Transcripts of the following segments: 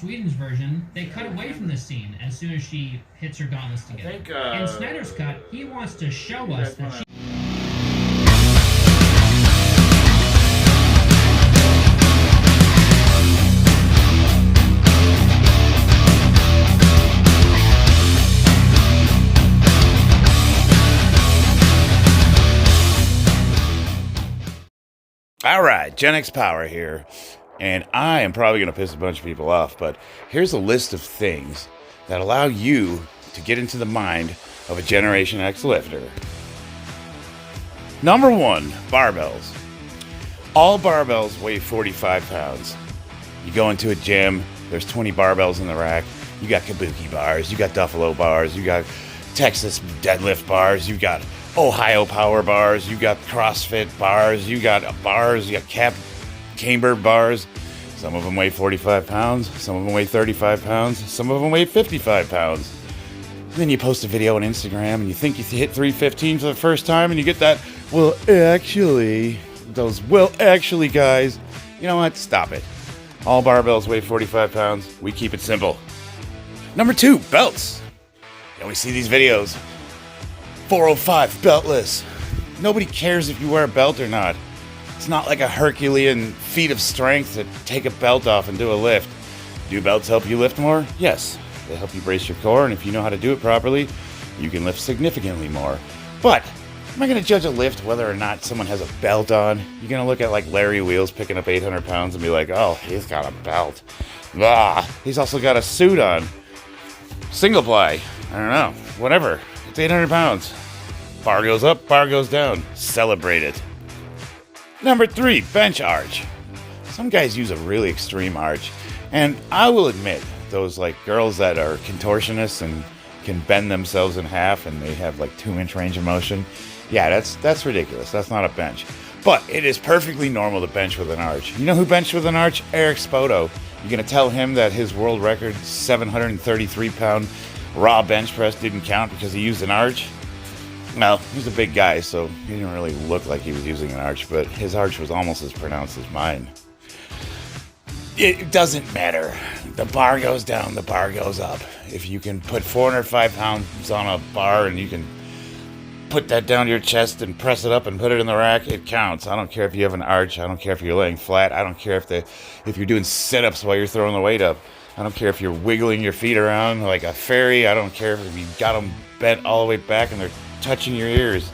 Sweden's version, they cut away from the scene as soon as she hits her gauntlets together. In Snyder's cut, he wants to show us that she... All right, Gen X Power here, and I am probably going to piss a bunch of people off, but here's a list of things that allow you to get into the mind of a Generation X lifter. Number 1, barbells. All barbells weigh 45 pounds. You go into a gym, there's 20 barbells in the rack. You got Kabuki bars, you got Duffalo bars, you got Texas deadlift bars, you got Ohio power bars, you got CrossFit bars, you got bars, you got camber bars. Some of them weigh 45 pounds, some of them weigh 35 pounds, some of them weigh 55 pounds. And then you post a video on Instagram and you think you hit 315 for the first time and you get that, well, actually guys. You know what? Stop it. All barbells weigh 45 pounds. We keep it simple. Number 2, belts. And we see these videos. 405 beltless. Nobody cares if you wear a belt or not. It's not like a Herculean feat of strength to take a belt off and do a lift. Do belts help you lift more? Yes. They help you brace your core, and if you know how to do it properly, you can lift significantly more. But am I going to judge a lift whether or not someone has a belt on? You're going to look at like Larry Wheels picking up 800 pounds and be like, oh, he's got a belt. He's also got a suit on. Single ply. I don't know. Whatever. It's 800 pounds. Bar goes up, bar goes down. Celebrate it. Number 3, bench arch. Some guys use a really extreme arch. And I will admit, those like girls that are contortionists and can bend themselves in half and they have like 2-inch range of motion. Yeah, that's ridiculous. That's not a bench. But it is perfectly normal to bench with an arch. You know who benched with an arch? Eric Spoto. You're going to tell him that his world record 733-pound raw bench press didn't count because he used an arch? Well, he's a big guy, so he didn't really look like he was using an arch, but his arch was almost as pronounced as mine. It doesn't matter. The bar goes down, the bar goes up. If you can put 405 pounds on a bar and you can put that down to your chest and press it up and put it in the rack, it counts. I don't care if you have an arch. I don't care if you're laying flat. I don't care if you're doing sit-ups while you're throwing the weight up. I don't care if you're wiggling your feet around like a fairy. I don't care if you got them bent all the way back and they're touching your ears.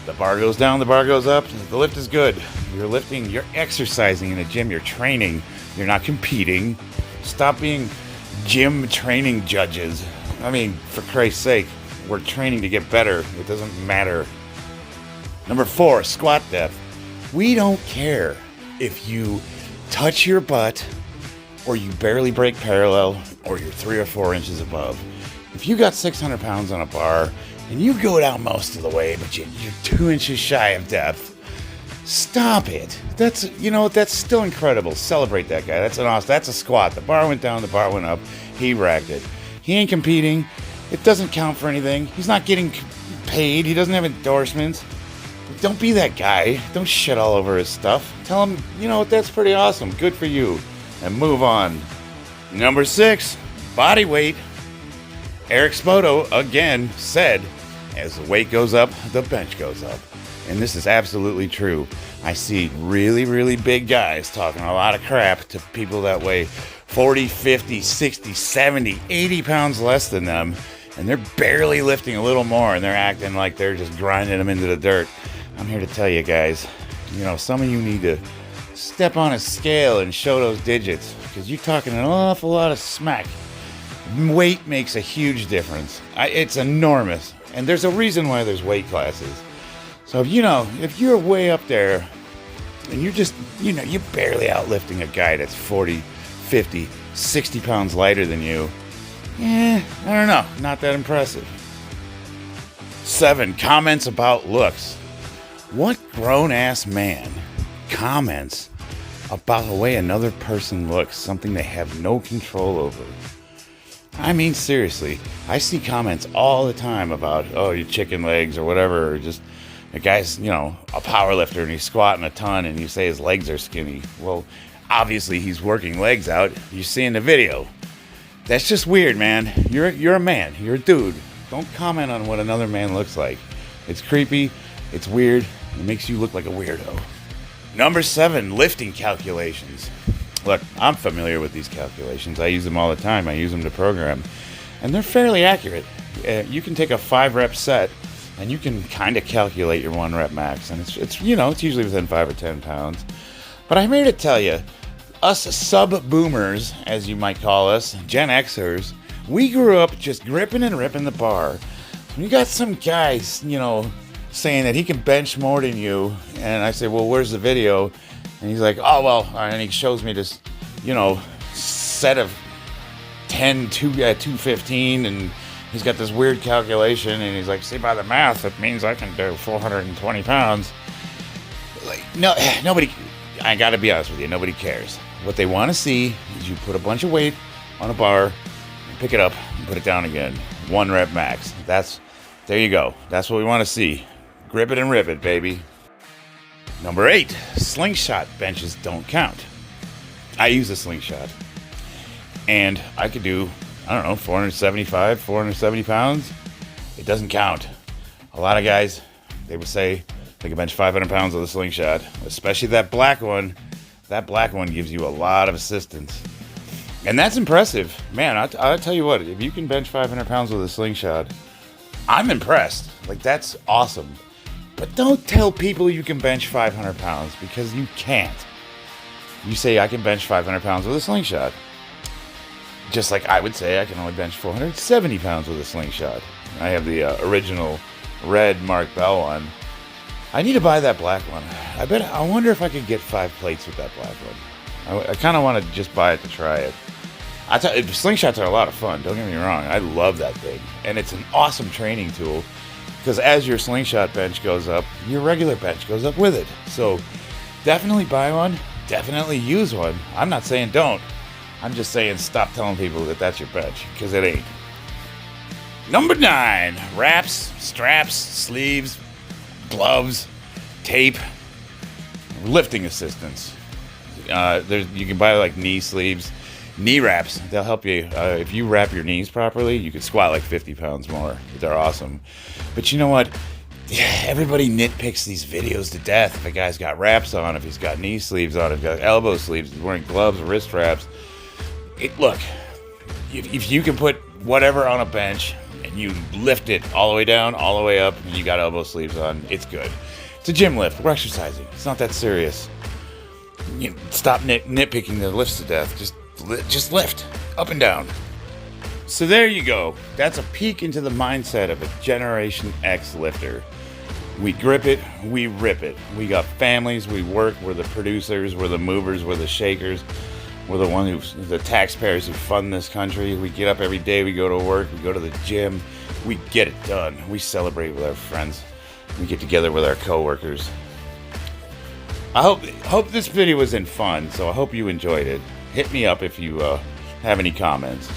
The bar goes down, the bar goes up. The lift is good. You're lifting, you're exercising in a gym, you're training. You're not competing. Stop being gym training judges. I mean, for Christ's sake, we're training to get better. It doesn't matter. Number 4, squat depth. We don't care if you touch your butt or you barely break parallel or you're 3 or 4 inches above. If you got 600 pounds on a bar and you go down most of the way, but you're 2 inches shy of depth, stop it. That's still incredible. Celebrate that guy. That's an awesome. That's a squat. The bar went down, the bar went up. He racked it. He ain't competing. It doesn't count for anything. He's not getting paid. He doesn't have endorsements. Don't be that guy. Don't shit all over his stuff. Tell him, that's pretty awesome. Good for you. And move on. Number 6, body weight. Eric Spoto, again, said, as the weight goes up, the bench goes up. And this is absolutely true. I see really, really big guys talking a lot of crap to people that weigh 40, 50, 60, 70, 80 pounds less than them. And they're barely lifting a little more, and they're acting like they're just grinding them into the dirt. I'm here to tell you guys, some of you need to step on a scale and show those digits, because you're talking an awful lot of smack. Weight makes a huge difference. It's enormous. And there's a reason why there's weight classes. So, if you're way up there and you're just, you're barely outlifting a guy that's 40, 50, 60 pounds lighter than you, I don't know. Not that impressive. 7, comments about looks. What grown-ass man comments about the way another person looks, something they have no control over? I mean, seriously, I see comments all the time about, oh, your chicken legs or whatever, or just a guy's, a power lifter and he's squatting a ton and you say his legs are skinny. Well, obviously he's working legs out. You see in the video. That's just weird, man. You're a man. You're a dude. Don't comment on what another man looks like. It's creepy. It's weird. It makes you look like a weirdo. Number 7, lifting calculations. Look, I'm familiar with these calculations. I use them all the time. I use them to program. And they're fairly accurate. You can take a 5-rep set, and you can kind of calculate your 1-rep max. And it's usually within 5 or 10 pounds. But I'm here to tell you, us sub-boomers, as you might call us, Gen Xers, we grew up just gripping and ripping the bar. You got some guys, saying that he can bench more than you, and I say, well, where's the video? And he's like, oh, well, and he shows me this, set of 10, 215, and he's got this weird calculation, and he's like, see, by the math, it means I can do 420 pounds. Like, no, nobody, I gotta be honest with you, nobody cares. What they want to see is you put a bunch of weight on a bar, pick it up, and put it down again. 1-rep max. There you go. That's what we want to see. Grip it and rip it, baby. Number 8, slingshot benches don't count. I use a slingshot. And I could do, 475, 470 pounds. It doesn't count. A lot of guys, they would say they can bench 500 pounds with a slingshot, especially that black one. That black one gives you a lot of assistance. And that's impressive. Man, I'll tell you what, if you can bench 500 pounds with a slingshot, I'm impressed. Like, that's awesome. But don't tell people you can bench 500 pounds, because you can't. You say, I can bench 500 pounds with a slingshot. Just like I would say I can only bench 470 pounds with a slingshot. I have the original red Mark Bell one. I need to buy that black one. I wonder if I could get 5 plates with that black one. I kind of want to just buy it to try it. Slingshots are a lot of fun, don't get me wrong. I love that thing. And it's an awesome training tool, because as your slingshot bench goes up, your regular bench goes up with it. So definitely buy one. Definitely use one. I'm not saying don't. I'm just saying stop telling people that that's your bench, because it ain't. Number 9, wraps, straps, sleeves, gloves, tape, lifting assistance. You can buy like knee sleeves, knee wraps. They'll help you. If you wrap your knees properly, you can squat like 50 pounds more. They're awesome. But you know what? Everybody nitpicks these videos to death. If a guy's got wraps on, if he's got knee sleeves on, if he's got elbow sleeves, if he's wearing gloves, wrist wraps. Look, if you can put whatever on a bench and you lift it all the way down, all the way up, and you got elbow sleeves on, it's good. It's a gym lift. We're exercising. It's not that serious. Stop nitpicking the lifts to death. Just lift up and down. So there you go. That's a peek into the mindset of a Generation X lifter. We grip it, we rip it. We got families, we work, we're the producers, we're the movers, we're the shakers. We're the taxpayers who fund this country. We get up every day, we go to work, we go to the gym, we get it done. We celebrate with our friends. We get together with our coworkers. I hope this video was fun, so I hope you enjoyed it. Hit me up if you have any comments.